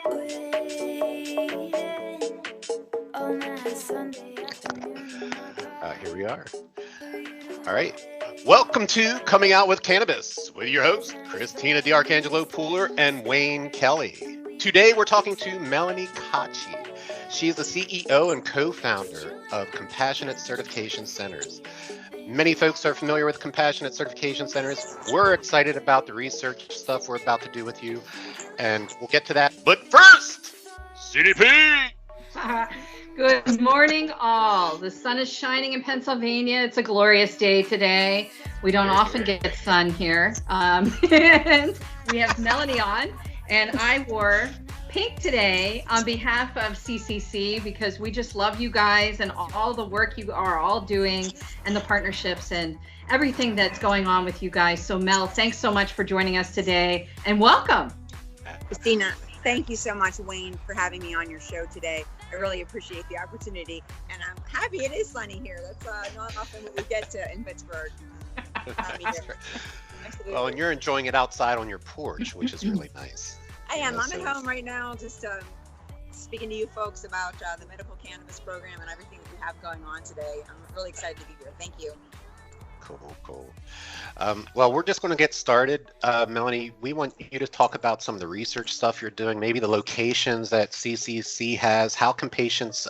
Here we are. All right. Welcome to Coming Out with Cannabis with your hosts, Christina DiArcangelo Pooler and Wayne Kelly. Today we're talking to Melonie Kotchey. She is the CEO and co-founder of Compassionate Certification Centers. Many folks are familiar with Compassionate Certification Centers. We're excited about the research stuff we're about to do with you, and we'll get to that. But first, CDP! Good morning, all. The sun is shining in Pennsylvania. It's a glorious day today. We don't often get sun here. And we have Melonie on, and I wore pink today on behalf of CCC because we just love you guys and all the work you are all doing and the partnerships and everything that's going on with you guys. So Mel, thanks so much for joining us today and welcome. Christina, thank you so much, Wayne, for having me on your show today. I really appreciate the opportunity, and I'm happy it is sunny here. That's not often what we get to in Pittsburgh. Well, and you're enjoying it outside on your porch, which is really nice. I am. I'm at home right now, just speaking to you folks about the medical cannabis program and everything that we have going on today. I'm really excited to be here. Thank you. Cool. Well, we're just going to get started. Melonie, we want you to talk about some of the research stuff you're doing, maybe the locations that CCC has. How can patients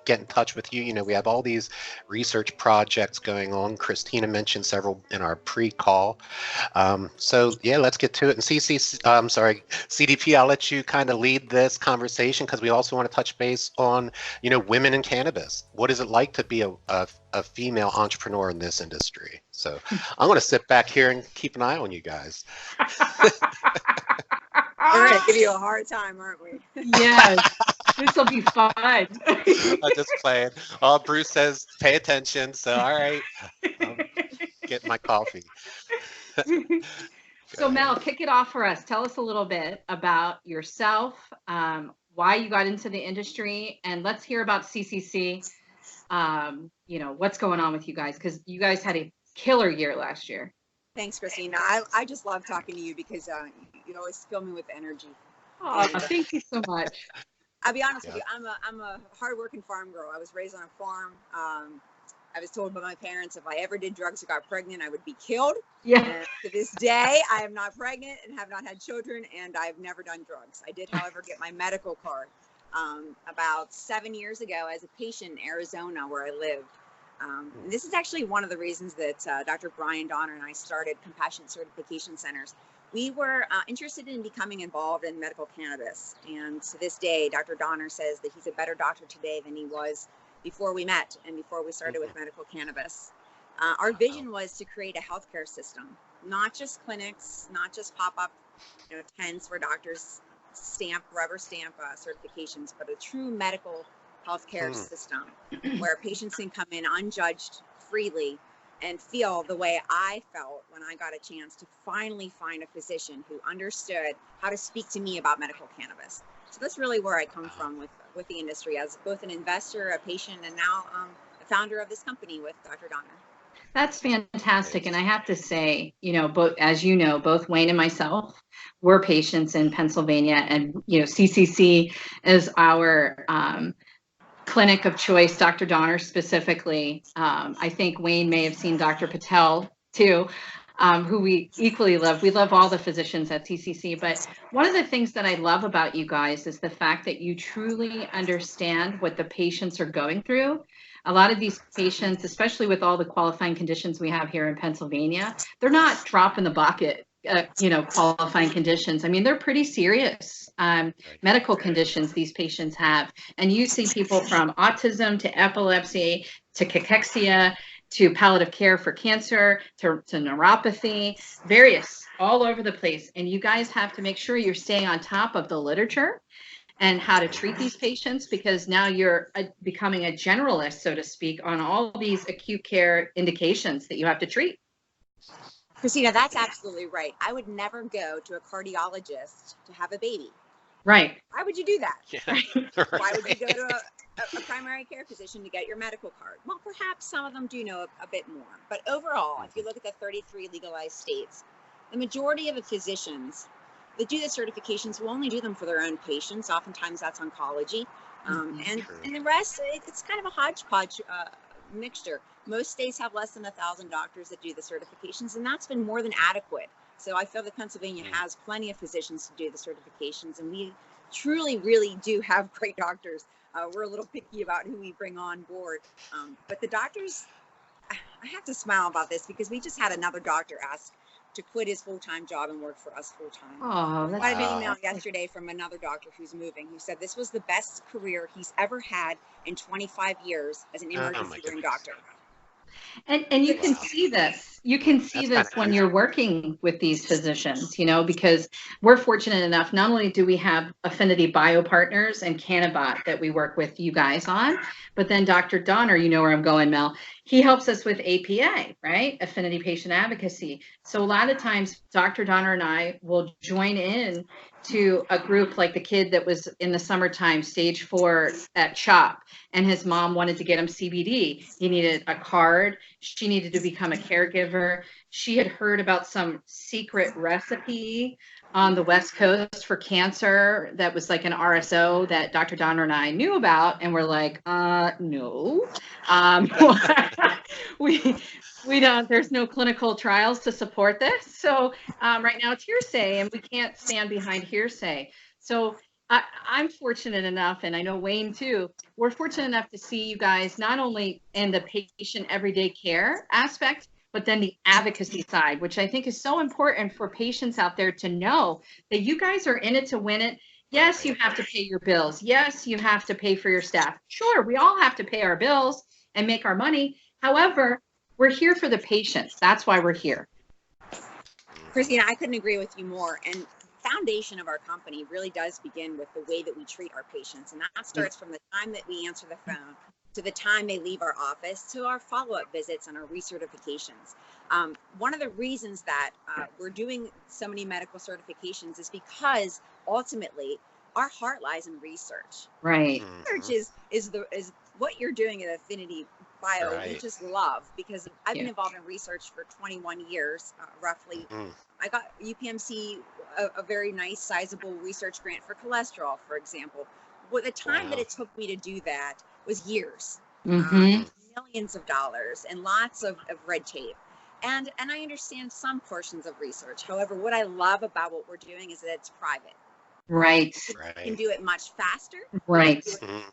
get in touch with you? You know, we have all these research projects going on. Christina mentioned several in our pre-call. So yeah, let's get to it. And CDP, I'll let you kind of lead this conversation because we also want to touch base on, you know, women in cannabis. What is it like to be a female entrepreneur in this industry? So I'm going to sit back here and keep an eye on you guys. We're going to give you a hard time, aren't we? Yes, this will be fun. I'm just playing. Oh, Bruce says pay attention. So, all right, I'll get my coffee. So Mel, kick it off for us. Tell us a little bit about yourself, why you got into the industry, and let's hear about CCC. You know, what's going on with you guys, because you guys had a killer year last year. Thanks, Christina. I just love talking to you because you always fill me with energy. Oh, thank you so much. I'll be honest with you. I'm a hardworking farm girl. I was raised on a farm. I was told by my parents if I ever did drugs or got pregnant, I would be killed. Yeah. And to this day, I am not pregnant and have not had children, and I've never done drugs. I did, however, get my medical card about 7 years ago as a patient in Arizona where I lived. This is actually one of the reasons that Dr. Brian Donner and I started Compassionate Certification Centers. We were interested in becoming involved in medical cannabis. And to this day, Dr. Donner says that he's a better doctor today than he was before we met and before we started with medical cannabis. Our vision was to create a healthcare system, not just clinics, not just pop-up tents where doctors rubber stamp certifications, but a true medical healthcare system where patients can come in unjudged, freely, and feel the way I felt when I got a chance to finally find a physician who understood how to speak to me about medical cannabis. So that's really where I come from with the industry as both an investor, a patient, and now the founder of this company with Dr. Donner. That's fantastic. And I have to say, you know, both Wayne and myself were patients in Pennsylvania, and, you know, CCC is our clinic of choice, Dr. Donner specifically. I think Wayne may have seen Dr. Patel too, who we equally love. We love all the physicians at CCC, but one of the things that I love about you guys is the fact that you truly understand what the patients are going through. A lot of these patients, especially with all the qualifying conditions we have here in Pennsylvania, they're not drop in the bucket, qualifying conditions. I mean, they're pretty serious medical conditions these patients have. And you see people from autism to epilepsy to cachexia to palliative care for cancer to neuropathy, various all over the place. And you guys have to make sure you're staying on top of the literature and how to treat these patients, because now you're becoming a generalist, so to speak, on all these acute care indications that you have to treat. Christina, that's absolutely right. I would never go to a cardiologist to have a baby. Right. Why would you do that? Yeah. Why would you go to a primary care physician to get your medical card? Well, perhaps some of them do know a bit more. But overall, if you look at the 33 legalized states, the majority of the physicians that do the certifications will only do them for their own patients. Oftentimes that's oncology. And the rest, it's kind of a hodgepodge mixture. Most states have less than 1,000 doctors that do the certifications, and that's been more than adequate. So I feel that Pennsylvania has plenty of physicians to do the certifications, and we truly, really do have great doctors. We're a little picky about who we bring on board, but the doctors, I have to smile about this because we just had another doctor ask to quit his full-time job and work for us full-time. Oh, I got an email yesterday from another doctor who's moving, who said this was the best career he's ever had in 25 years as an emergency room doctor. And you can see this. You can see this when you're working with these physicians, you know, because we're fortunate enough, not only do we have Affinity Bio Partners and Cannabis that we work with you guys on, but then Dr. Donner, you know where I'm going, Mel, he helps us with APA, right? Affinity Patient Advocacy. So a lot of times Dr. Donner and I will join in to a group like the kid that was in the summertime, stage 4 at CHOP, and his mom wanted to get him CBD. He needed a card. She needed to become a caregiver. She had heard about some secret recipe on the West Coast for cancer that was like an RSO that Dr. Donner and I knew about, and we're like, no. We don't, there's no clinical trials to support this. So right now it's hearsay, and we can't stand behind hearsay. So I'm fortunate enough, and I know Wayne too, we're fortunate enough to see you guys not only in the patient everyday care aspect, but then the advocacy side, which I think is so important for patients out there to know that you guys are in it to win it. Yes, you have to pay your bills. Yes, you have to pay for your staff. Sure, we all have to pay our bills and make our money. However, we're here for the patients. That's why we're here. Christina, I couldn't agree with you more. And the foundation of our company really does begin with the way that we treat our patients. And that starts from the time that we answer the phone to the time they leave our office to our follow-up visits and our recertifications. One of the reasons that we're doing so many medical certifications is because ultimately our heart lies in research. Right. Research is what you're doing at Affinity Bio. Right. We just love, because I've been involved in research for 21 years, roughly. I got UPMC a very nice sizable research grant for cholesterol, for example. Well, the time that it took me to do that was years, millions of dollars, and lots of red tape. And I understand some portions of research. However, what I love about what we're doing is that it's private. Right. We can do it much faster. Right.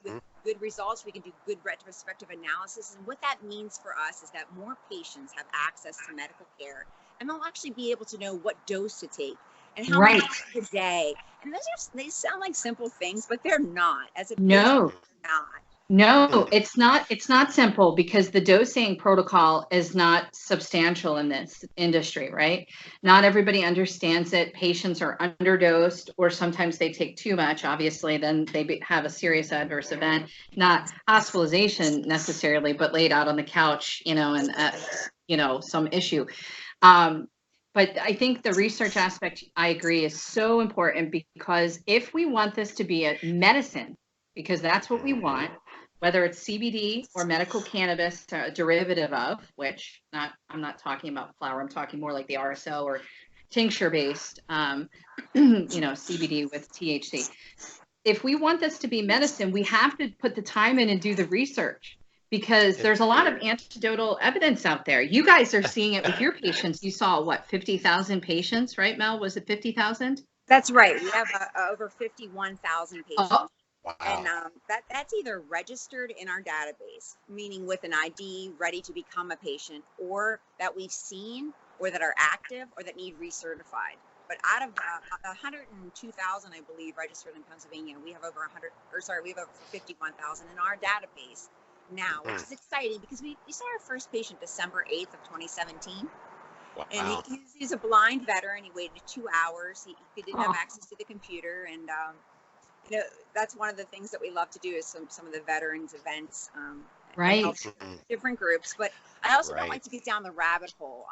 With good results, we can do good retrospective analysis. And what that means for us is that more patients have access to medical care, and they'll actually be able to know what dose to take and how many times a day. And they sound like simple things, but they're not. As a patient, they're not. No, it's not simple, because the dosing protocol is not substantial in this industry, right? Not everybody understands it. Patients are underdosed, or sometimes they take too much. Obviously, then they have a serious adverse event, not hospitalization necessarily, but laid out on the couch, you know, and some issue. But I think the research aspect, I agree, is so important, because if we want this to be a medicine, because that's what we want, whether it's CBD or medical cannabis, a derivative of, which I'm not talking about flower, I'm talking more like the RSO or tincture-based, CBD with THC. If we want this to be medicine, we have to put the time in and do the research, because there's a lot of anecdotal evidence out there. You guys are seeing it with your patients. You saw, what, 50,000 patients, right, Mel? Was it 50,000? That's right. We have over 51,000 patients. Wow. And that's either registered in our database, meaning with an ID ready to become a patient, or that we've seen, or that are active, or that need recertified. But out of 102,000, I believe, registered in Pennsylvania, we have over 51,000 in our database now, which is exciting, because we saw our first patient December 8th of 2017. Wow. And he's a blind veteran. He waited 2 hours. He didn't have access to the computer, and that's one of the things that we love to do is some of the veterans events, right? Different groups. But I also don't like to get down the rabbit hole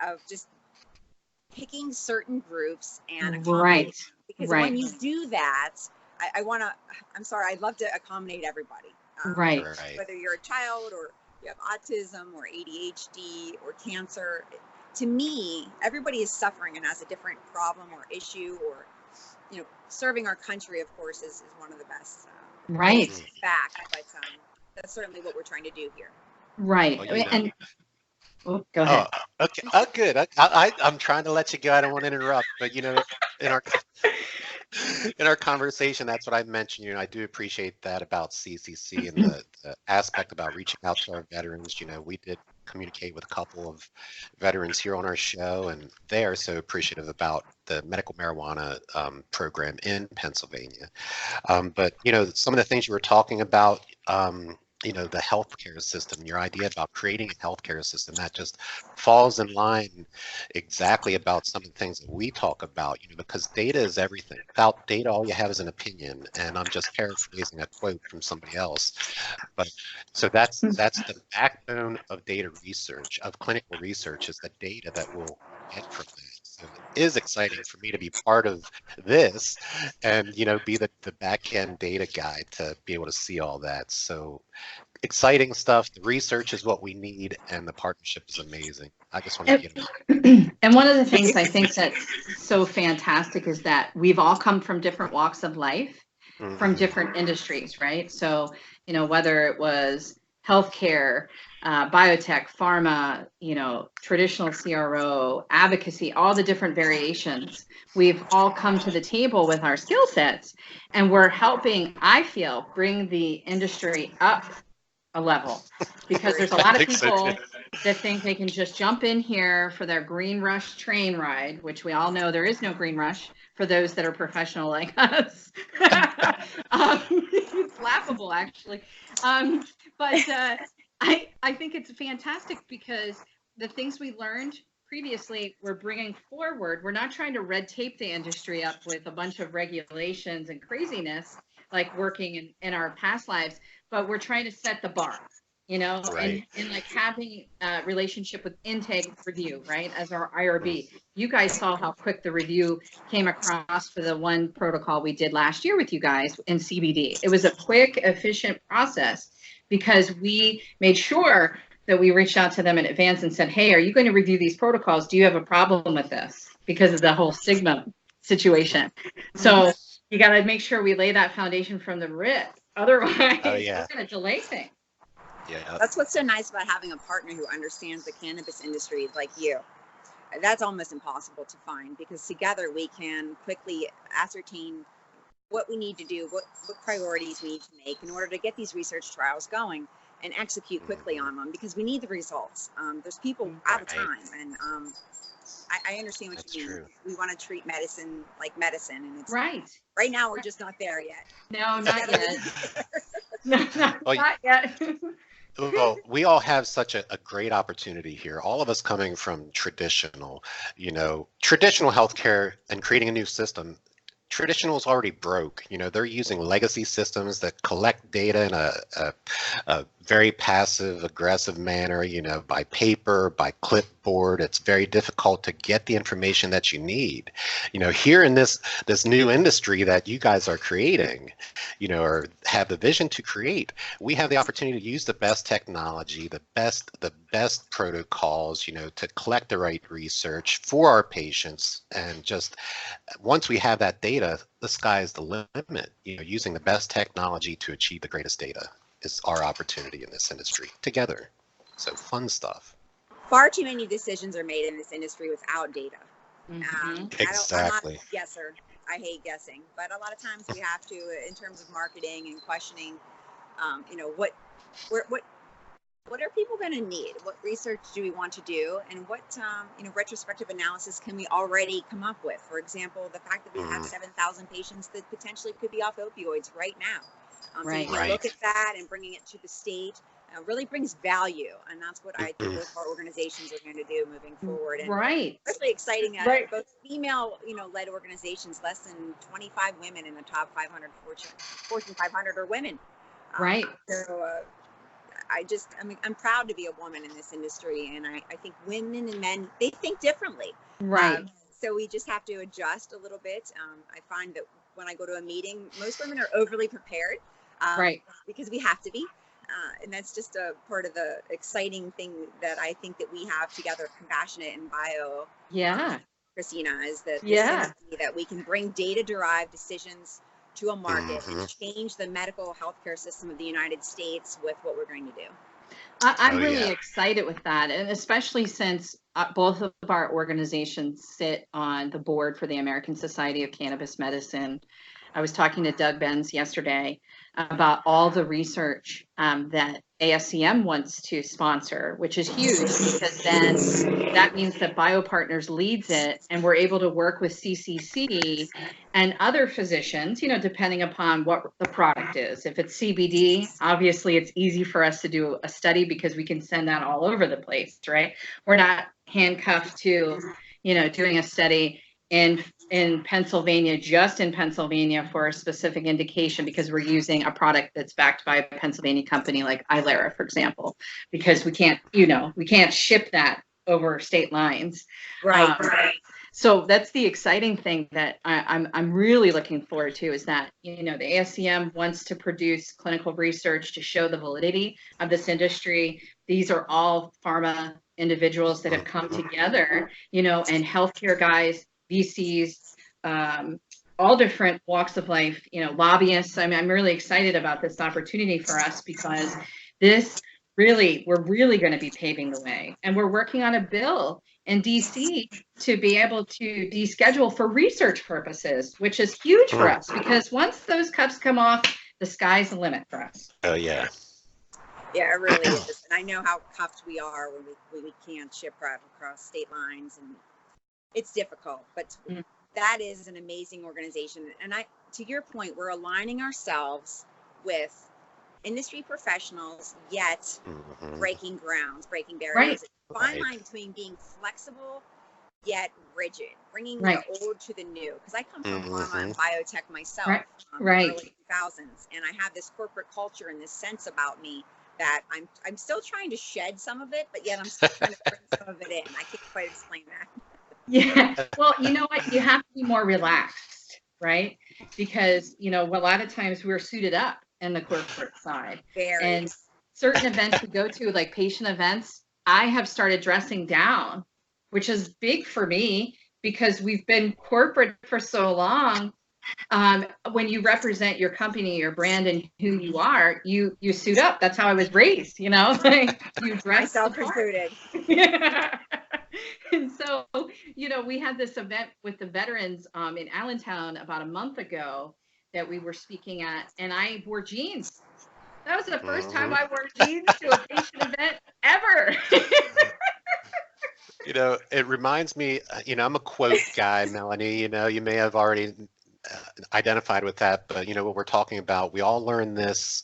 of just picking certain groups and accommodating, because when you do that, I'd love to accommodate everybody, right? Whether you're a child, or you have autism, or ADHD, or cancer. to me, everybody is suffering and has a different problem or issue, or, you know, serving our country, of course, is one of the best right back, but that's certainly what we're trying to do here. right Well, you know. and oh, go ahead. Okay. Good. I'm trying to let you go. I don't want to interrupt, but you know, in our in our conversation, that's what I mentioned. You know, I do appreciate that about CCC and the aspect about reaching out to our veterans. You know, we did communicate with a couple of veterans here on our show, and they are so appreciative about the medical marijuana program in Pennsylvania. But you know, some of the things you were talking about, you know, the healthcare system, your idea about creating a healthcare system that just falls in line exactly about some of the things that we talk about, you know, because data is everything. Without data, all you have is an opinion. And I'm just paraphrasing a quote from somebody else. But so that's the backbone of data research, of clinical research, is the data that we'll get from that. So it is exciting for me to be part of this and, you know, be the back end data guy to be able to see all that. So exciting stuff. The research is what we need, and the partnership is amazing. I just want to get it. And one of the things I think that's so fantastic is that we've all come from different walks of life, from different industries, right? So, you know, whether it was healthcare, biotech, pharma, you know, traditional CRO, advocacy, all the different variations, we've all come to the table with our skill sets, and we're helping, I feel, bring the industry up a level, because there's a lot of people that think they can just jump in here for their green rush train ride, which we all know there is no green rush for those that are professional like us. It's laughable, actually. But I think it's fantastic, because the things we learned previously we're bringing forward. We're not trying to red tape the industry up with a bunch of regulations and craziness like working in our past lives, but we're trying to set the bar, you know, Right. and like having a relationship with intake review, right? As our IRB, you guys saw how quick the review came across for the one protocol we did last year with you guys in CBD. It was a quick, efficient process because we made sure that we reached out to them in advance and said, hey, are you going to review these protocols? Do you have a problem with this? Because of the whole stigma situation. So you got to make sure we lay that foundation from the rip. Otherwise, we're going to delay things. Yeah. That's what's so nice about having a partner who understands the cannabis industry like you. That's almost impossible to find, because together we can quickly ascertain what we need to do, what priorities we need to make in order to get these research trials going and execute quickly on them, because we need the results. There's people out of time, and I understand what you mean. True. We want to treat medicine like medicine, and it's right now we're just not there yet. No, not yet. Not yet. Well, we all have such a great opportunity here. All of us coming from traditional healthcare and creating a new system. Traditional is already broke. You know, they're using legacy systems that collect data in a very passive, aggressive manner, you know, by paper, by clipboard. It's very difficult to get the information that you need. You know, here in this new industry that you guys are creating, you know, or have the vision to create, we have the opportunity to use the best technology, the best protocols, you know, to collect the right research for our patients. And just once we have that data, the sky is the limit. You know, using the best technology to achieve the greatest data is our opportunity in this industry together. So fun stuff. Far too many decisions are made in this industry without data. Exactly. I'm not a guesser. I hate guessing, but a lot of times we have to, in terms of marketing and questioning, you know, what are people going to need? What research do we want to do? And what, you know, retrospective analysis can we already come up with? For example, the fact that we have 7,000 patients that potentially could be off opioids right now. So you can look at that, and bringing it to the state really brings value. And that's what I think both our organizations are going to do moving forward. And especially exciting, both female, you know, led organizations. Less than 25 women in the top 500 Fortune 500 are women. So I'm proud to be a woman in this industry, and I think women and men, they think differently. So we just have to adjust a little bit. I find that when I go to a meeting, most women are overly prepared, because we have to be. And that's just a part of the exciting thing that I think that we have together, Compassionate and Bio. Yeah. Christina, is that the Yeah. synergy that we can bring data-derived decisions to a market Mhm. and change the medical healthcare system of the United States with what we're going to do. I'm Oh, really yeah. excited with that, and especially since both of our organizations sit on the board for the American Society of Cannabis Medicine. I was talking to Doug Benz yesterday about all the research that ASCM wants to sponsor, which is huge because then that means that BioPartners leads it, and we're able to work with CCC and other physicians, you know, depending upon what the product is. If it's CBD, obviously it's easy for us to do a study because we can send that all over the place, right? We're not handcuffed to, you know, doing a study in Pennsylvania, just in Pennsylvania for a specific indication because we're using a product that's backed by a Pennsylvania company like Ilera, for example, because we can't, you know, we can't ship that over state lines. Right. So that's the exciting thing that I'm really looking forward to, is that, you know, the ASCM wants to produce clinical research to show the validity of this industry. These are all pharma individuals that have come together, you know, and healthcare guys, VCs, all different walks of life, you know, lobbyists. I mean, I'm really excited about this opportunity for us because this really, we're really going to be paving the way. And we're working on a bill in DC to be able to deschedule for research purposes, which is huge for us because once those cups come off, the sky's the limit for us. Oh, yeah. Yeah, it really is. And I know how cuffed we are when we can't ship product across state lines, and it's difficult, but that is an amazing organization. And to your point, we're aligning ourselves with industry professionals, yet breaking grounds, breaking barriers. Right. It's a fine line between being flexible yet rigid, bringing Right. the old to the new. Because I come from pharma and biotech myself, Right. early 2000s, and I have this corporate culture and this sense about me that I'm still trying to shed some of it, but yet I'm still trying to bring some of it in. I can't quite explain that. Yeah. Well, you know what? You have to be more relaxed, right? Because, you know, a lot of times we're suited up in the corporate side. Very. And certain events we go to, like patient events, I have started dressing down, which is big for me because we've been corporate for so long. When you represent your company, your brand, and who you are, you suit up. That's how I was raised, you know, like you dress myself included. Yeah. And so, you know, we had this event with the veterans in Allentown about a month ago that we were speaking at, and I wore jeans. That was the first time I wore jeans to a patient event ever. You know, it reminds me, you know, I'm a quote guy, Melonie, you know, you may have already identified with that, but you know what we're talking about, we all learn this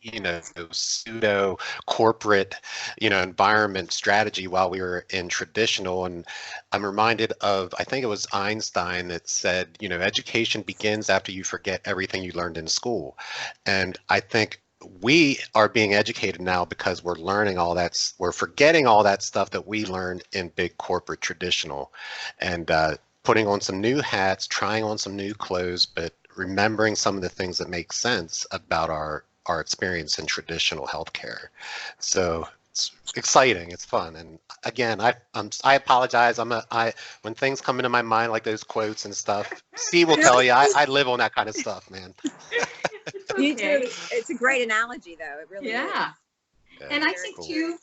you know, pseudo corporate, you know, environment strategy while we were in traditional. And I'm reminded of, I think it was Einstein that said, you know, education begins after you forget everything you learned in school. And I think we are being educated now because we're learning all that, we're forgetting all that stuff that we learned in big corporate traditional, and putting on some new hats, trying on some new clothes, but remembering some of the things that make sense about our experience in traditional healthcare. So it's exciting, it's fun, and again, I apologize. When things come into my mind like those quotes and stuff, Steve will tell you I live on that kind of stuff, man. You do. It's a great analogy, though. It really is. Yeah, and I think too,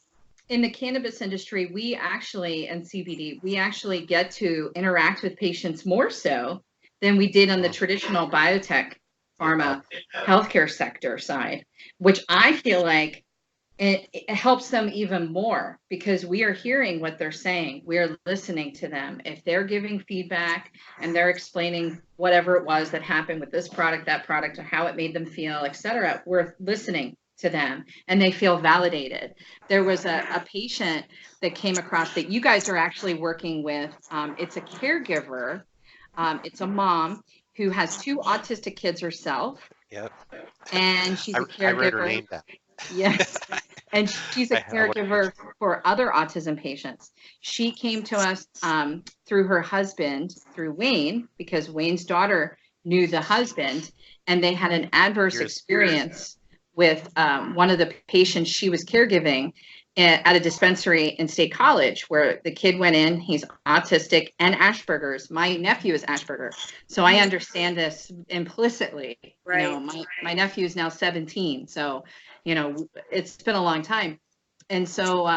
in the cannabis industry, we actually, and CBD, we actually get to interact with patients more so than we did on the traditional biotech pharma healthcare sector side, which I feel like it helps them even more because we are hearing what they're saying. We are listening to them. If they're giving feedback and they're explaining whatever it was that happened with this product, that product, or how it made them feel, etc., we're listening to them and they feel validated. There was a patient that came across that you guys are actually working with. It's a caregiver. It's a mom who has 2 autistic kids herself. Yep. And she's a caregiver. I wrote her name down. Yes. And she's a caregiver for other autism patients. She came to us through her husband, through Wayne, because Wayne's daughter knew the husband, and they had an adverse experience with one of the patients she was caregiving at a dispensary in State College, where the kid went in. He's autistic and Asperger's. My nephew is Asperger, so I understand this implicitly. Right. You know, my nephew is now 17, so you know it's been a long time. And so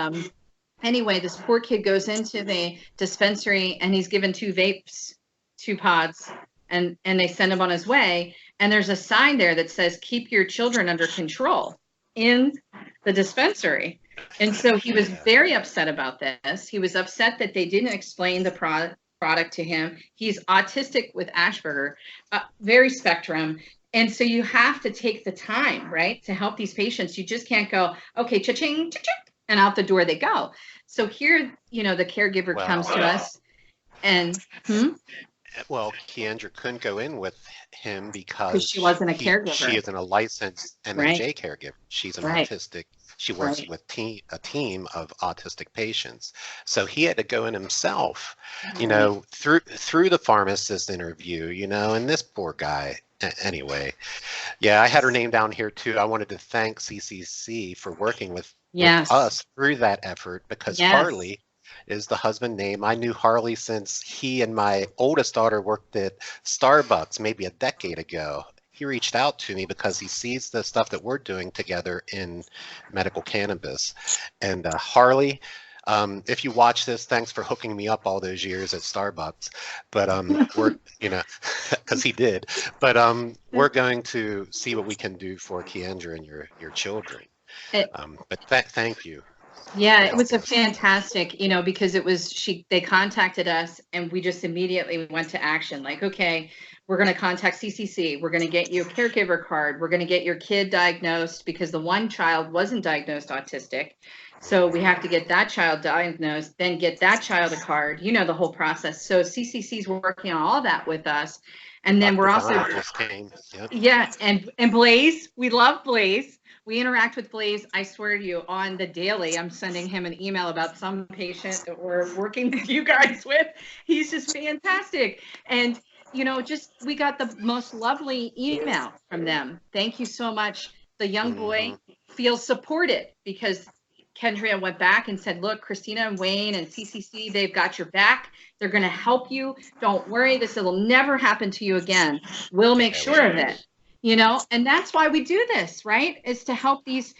anyway, this poor kid goes into the dispensary and he's given 2 vapes, 2 pods, and they send him on his way. And there's a sign there that says, "Keep your children under control," in the dispensary. And so he was very upset about this. He was upset that they didn't explain the product to him. He's autistic with Asperger, very spectrum. And so you have to take the time, right, to help these patients. You just can't go, okay, cha-ching, cha-ching, and out the door they go. So here, you know, the caregiver comes to us and, Well, Keandra couldn't go in with him because she wasn't a caregiver. She isn't a licensed MMJ caregiver. She's an autistic. She works with a team of autistic patients. So he had to go in himself, you know, through the pharmacist interview, you know, and this poor guy. Anyway, yeah, I had her name down here too. I wanted to thank CCC for working with us through that effort, because Harley is the husband name. I knew Harley since he and my oldest daughter worked at Starbucks maybe a decade ago. He reached out to me because he sees the stuff that we're doing together in medical cannabis. And Harley, if you watch this, thanks for hooking me up all those years at Starbucks. But we're, you know, because he did. But we're going to see what we can do for Keandra and your children. But thank you. Yeah, it was a fantastic, you know, because it was they contacted us and we just immediately went to action. Like, okay, we're going to contact CCC. We're going to get you a caregiver card. We're going to get your kid diagnosed, because the one child wasn't diagnosed autistic. So we have to get that child diagnosed, then get that child a card, you know, the whole process. So CCC is working on all that with us. And then we're also, and Blaze, we love Blaze. We interact with Blaze, I swear to you, on the daily. I'm sending him an email about some patient that we're working with you guys with. He's just fantastic. And, you know, we got the most lovely email from them. Thank you so much. The young boy feels supported because Kendria went back and said, look, Christina and Wayne and CCC, they've got your back. They're going to help you. Don't worry. This will never happen to you again. We'll make sure of it. You know, and that's why we do this, right? Is to help these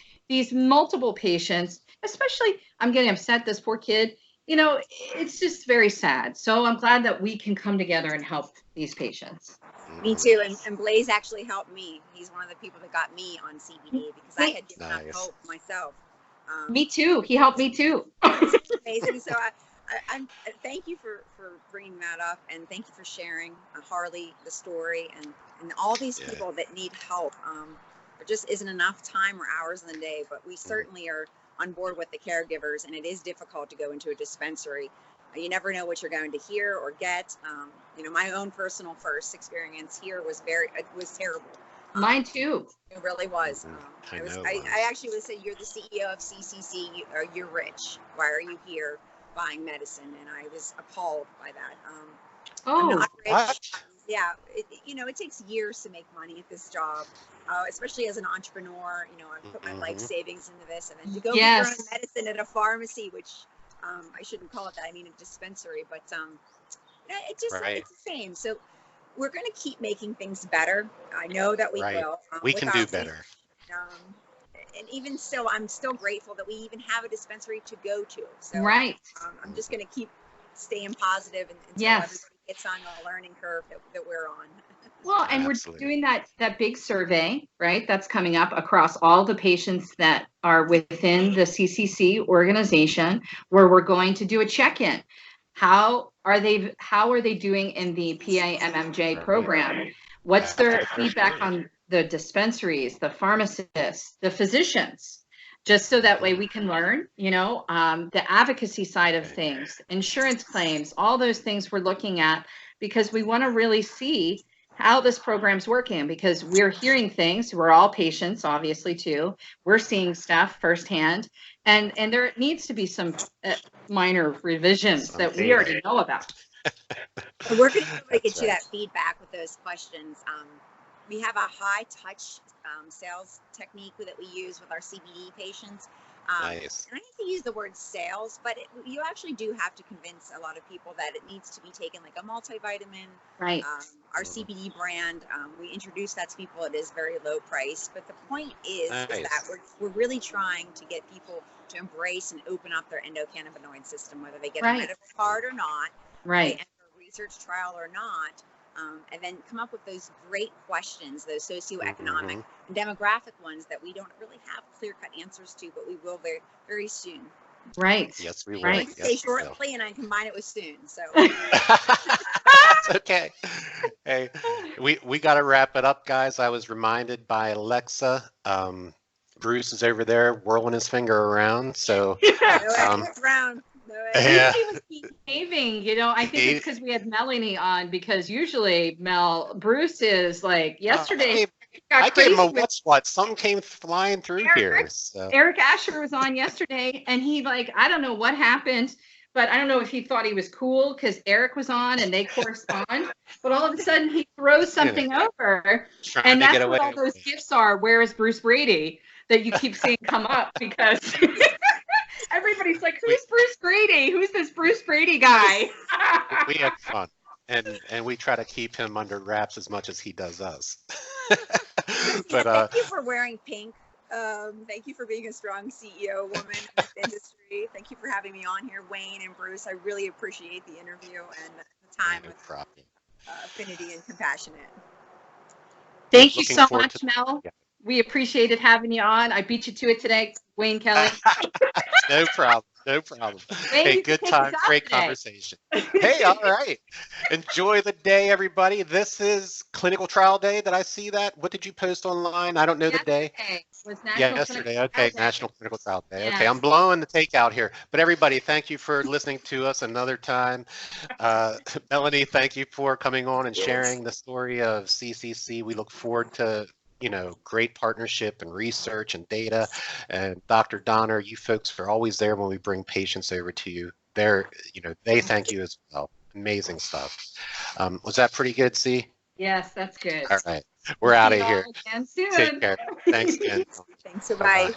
multiple patients, especially, I'm getting upset, this poor kid, you know, it's just very sad. So I'm glad that we can come together and help these patients. Me too. And Blaze actually helped me. He's one of the people that got me on CBD because I had given up hope myself. Me too. He helped me too. Amazing. So I'm thank you for bringing that up, and thank you for sharing Harley, the story, and all these people that need help. There just isn't enough time or hours in the day, but we certainly are on board with the caregivers, and it is difficult to go into a dispensary. You never know what you're going to hear or get. You know, my own personal first experience here was terrible. Mine too. It really was. I actually would say, you're the CEO of CCC. You're rich. Why are you here buying medicine? And I was appalled by that. I'm not rich. What? Yeah, you know, it takes years to make money at this job, especially as an entrepreneur. You know, I put my life savings into this, and then to go get your own medicine at a pharmacy, which I shouldn't call it that. I mean a dispensary, but it just it's the same. So we're going to keep making things better. I know that we will. We can do better. And even so, I'm still grateful that we even have a dispensary to go to. So I'm just going to keep staying positive until everybody gets on the learning curve that we're on. Well, and we're doing that big survey, right? That's coming up across all the patients that are within the CCC organization, where we're going to do a check-in. How are they doing in the PAMMJ program? What's their feedback on the dispensaries, the pharmacists, the physicians? Just so that way we can learn, you know, the advocacy side of things, insurance claims, all those things we're looking at, because we want to really see how this program's working, because we're hearing things. We're all patients, obviously, too. We're seeing stuff firsthand, and there needs to be some minor revisions that we already know about. We're going to get you that feedback with those questions. we have a high touch sales technique that we use with our CBD patients. Nice. And I hate to use the word sales, but you actually do have to convince a lot of people that it needs to be taken like a multivitamin. Right. Our CBD brand, we introduce that to people. It is very low price, but the point is that we're really trying to get people to embrace and open up their endocannabinoid system, whether they get a medical card or not, they enter a research trial or not. And then come up with those great questions, those socioeconomic and demographic ones that we don't really have clear-cut answers to, but we will very, very soon. Right. Yes, we will. Right. Yes, say shortly, and I combine it with soon. So. Okay. Hey, we got to wrap it up, guys. I was reminded by Alexa. Bruce is over there whirling his finger around. So. Round. Yeah. He was behaving, you know. I think it's because we had Melonie on, because usually Bruce is like yesterday. I gave him a what? Something came flying through here. So. Eric Asher was on yesterday, and he I don't know what happened, but I don't know if he thought he was cool because Eric was on and they correspond. But all of a sudden he throws something over, and that's what all those gifts are. Where is Bruce Brady? That you keep seeing come up because. Everybody's like, who's Bruce Brady? Who's this Bruce Brady guy? We had fun, and we try to keep him under wraps as much as he does us. But thank you for wearing pink. Thank you for being a strong CEO woman in this industry. Thank you for having me on here, Wayne and Bruce. I really appreciate the interview and the time with Affinity and Compassionate. Thank you so much, Mel. We appreciated having you on. I beat you to it today, Wayne Kelly. No problem. No problem. Hey, good time. Great conversation. Hey, all right. Enjoy the day, everybody. This is clinical trial day. Did I see that? What did you post online? I don't know the day. Yesterday. Okay, National Clinical Trial Day. Okay, I'm blowing the takeout here. But everybody, thank you for listening to us another time. Melonie, thank you for coming on and sharing the story of CCC. We look forward to great partnership and research and data. And Dr. Donner, you folks are always there when we bring patients over to you. They thank you as well. Amazing stuff. Was that pretty good, C? Yes, that's good. All right. We're out of here. Again soon. Take care. Thanks again. Thanks. Bye.